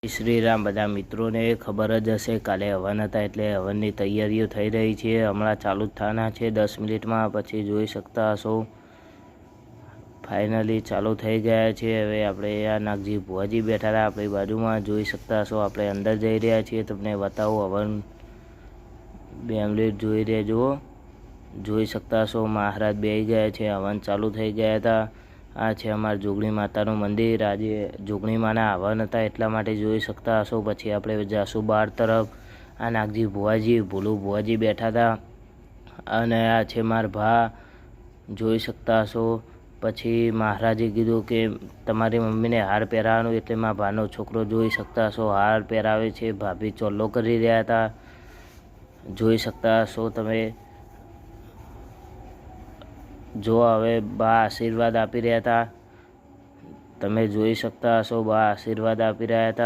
શ્રી રામ બધા મિત્રોને ખબર જ હશે કાલે હવન હતા એટલે હવનની તૈયારીઓ થઈ રહી છે. હમણાં ચાલુ જ થવાના છે 10 મિનિટમાં. પછી જોઈ શકતા હશો ફાઇનલી ચાલુ થઈ ગયા છે. હવે આપણે આ નાગજી ભુવાજી બેઠા હતા આપણી બાજુમાં, જોઈ શકતા હશો. આપણે અંદર જઈ રહ્યા છીએ, તમને બતાવું. હવન 2 મિનિટ જોઈ રહેજો. જોઈ શકતા હશો મહારાજ બેસી ગયા છે, હવન ચાલુ થઈ ગયા હતા. આ છે અમારા જોગણી માતાનું મંદિર. આજે જોગણી માના હવન હતા એટલા માટે જોઈ શકતા હશો. પછી આપણે જાશું બહાર તરફ. આ નાગજી ભુવાજી, ભોલું ભુવાજી બેઠા હતા અને આ છે મારા ભા, જોઈ શકતા હશો. પછી મહારાજે કીધું કે તમારી મમ્મીને હાર પહેરાવવાનું, એટલે મારા ભાનો છોકરો જોઈ શકતા હશો હાર પહેરાવે છે. ભાભી ચોલ્લો કરી રહ્યા હતા, જોઈ શકતા હશો તમે. જો હવે બા આશીર્વાદ આપી રહ્યા હતા, તમે જોઈ શકતા હશો. બા આશીર્વાદ આપી રહ્યા હતા.